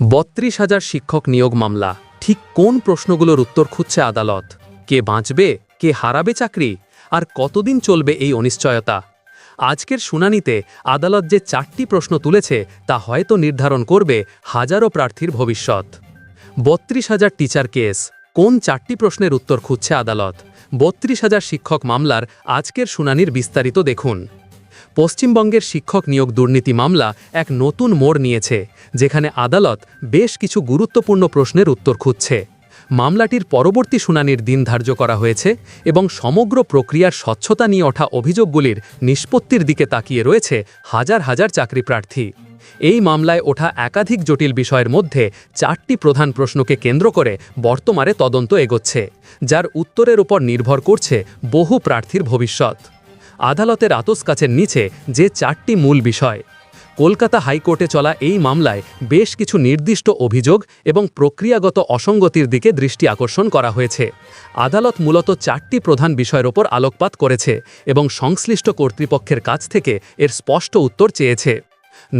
৩২,০০০ শিক্ষক নিয়োগ মামলা, ঠিক কোন প্রশ্নগুলোর উত্তর খুঁজছে আদালত? কে বাঁচবে, কে হারাবে চাকরি, আর কতদিন চলবে এই অনিশ্চয়তা? আজকের শুনানিতে আদালত যে ৪টি প্রশ্ন তুলেছে তা হয়তো নির্ধারণ করবে হাজারো প্রার্থীর ভবিষ্যৎ। ৩২,০০০ টিচার কেস, কোন ৪টি প্রশ্নের উত্তর খুঁজছে আদালত? ৩২,০০০ শিক্ষক মামলার আজকের শুনানির বিস্তারিত দেখুন। পশ্চিমবঙ্গের শিক্ষক নিয়োগ দুর্নীতি মামলা এক নতুন মোড় নিয়েছে, যেখানে আদালত বেশ কিছু গুরুত্বপূর্ণ প্রশ্নের উত্তর খুঁজছে। মামলাটির পরবর্তী শুনানির দিন ধার্য করা হয়েছে এবং সমগ্র প্রক্রিয়ার স্বচ্ছতা নিয়ে ওঠা অভিযোগগুলির নিষ্পত্তির দিকে তাকিয়ে রয়েছে হাজার হাজার চাকরি প্রার্থী। এই মামলায় ওঠা একাধিক জটিল বিষয়ের মধ্যে ৪টি প্রধান প্রশ্নকে কেন্দ্র করে বর্তমানে তদন্ত এগোচ্ছে, যার উত্তরের উপর নির্ভর করছে বহু প্রার্থীর ভবিষ্যৎ। আদালতের আতসকাচের নিচে যে ৪টি মূল বিষয়। কলকাতা হাইকোর্টে চলা এই মামলায় বেশ কিছু নির্দিষ্ট অভিযোগ এবং প্রক্রিয়াগত অসঙ্গতির দিকে দৃষ্টি আকর্ষণ করা হয়েছে। আদালত মূলত ৪টি প্রধান বিষয়ের ওপর আলোকপাত করেছে এবং সংশ্লিষ্ট কর্তৃপক্ষের কাছ থেকে এর স্পষ্ট উত্তর চেয়েছে।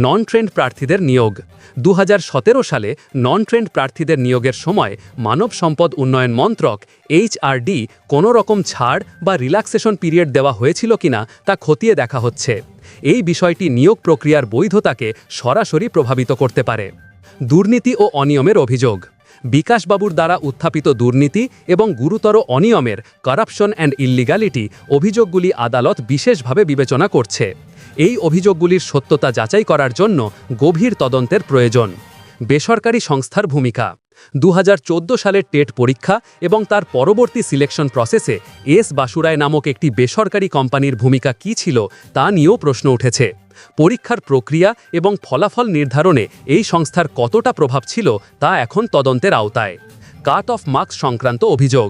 নন ট্রেন্ড প্রার্থীদের নিয়োগ। ২০১৭ সালে নন ট্রেন্ড প্রার্থীদের নিয়োগের সময় মানব সম্পদ উন্নয়ন মন্ত্রক HRD কোনো রকম ছাড় বা রিল্যাক্সেশন পিরিয়ড দেওয়া হয়েছিল কিনা তা খতিয়ে দেখা হচ্ছে। এই বিষয়টি নিয়োগ প্রক্রিয়ার বৈধতাকে সরাসরি প্রভাবিত করতে পারে। দুর্নীতি ও অনিয়মের অভিযোগ। বিকাশবাবুর দ্বারা উত্থাপিত দুর্নীতি এবং গুরুতর অনিয়মের কারাপশন অ্যান্ড ইল্লিগ্যালিটি অভিযোগগুলি আদালত বিশেষভাবে বিবেচনা করছে। এই অভিযোগগুলির সত্যতা যাচাই করার জন্য গভীর তদন্তের প্রয়োজন। বেসরকারি সংস্থার ভূমিকা। ২০১৪ সালের টেট পরীক্ষা এবং তার পরবর্তী সিলেকশন প্রসেসে এস বাসুরায় নামক একটি বেসরকারি কোম্পানির ভূমিকা কী ছিল তা নিয়েও প্রশ্ন উঠেছে। পরীক্ষার প্রক্রিয়া এবং ফলাফল নির্ধারণে এই সংস্থার কতটা প্রভাব ছিল তা এখন তদন্তের আওতায়। কাট অফ মার্কস সংক্রান্ত অভিযোগ।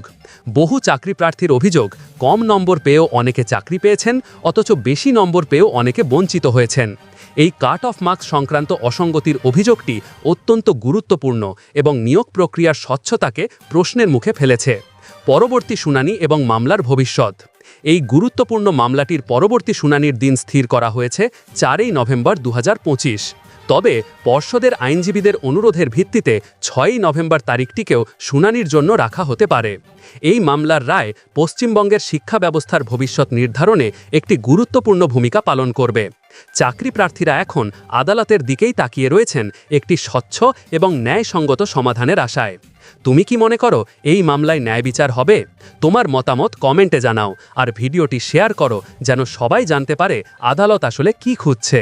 বহু চাকরি প্রার্থীর অভিযোগ, কম নম্বর পেয়েও অনেকে চাকরি পেয়েছেন, অথচ বেশি নম্বর পেয়েও অনেকে বঞ্চিত হয়েছেন। এই কাট অফ মার্কস সংক্রান্ত অসঙ্গতির অভিযোগটি অত্যন্ত গুরুত্বপূর্ণ এবং নিয়োগ প্রক্রিয়ার স্বচ্ছতাকে প্রশ্নের মুখে ফেলেছে। পরবর্তী শুনানি এবং মামলার ভবিষ্যৎ। এই গুরুত্বপূর্ণ মামলাটির পরবর্তী শুনানির দিন স্থির করা হয়েছে ৪ই নভেম্বর ২০২৫। তবে পর্ষদের আইনজীবীদের অনুরোধের ভিত্তিতে ৬ই নভেম্বর তারিখটিকেও শুনানির জন্য রাখা হতে পারে। এই মামলার রায় পশ্চিমবঙ্গের শিক্ষা ব্যবস্থার ভবিষ্যৎ নির্ধারণে একটি গুরুত্বপূর্ণ ভূমিকা পালন করবে। চাকরি প্রার্থীরা এখন আদালতের দিকেই তাকিয়ে রয়েছেন একটি স্বচ্ছ এবং ন্যায়সঙ্গত সমাধানের আশায়। তুমি কি মনে করো এই মামলায় ন্যায় বিচার হবে? তোমার মতামত কমেন্টে জানাও আর ভিডিওটি শেয়ার করো, যেন সবাই জানতে পারে আদালত আসলে কি খুঁজছে।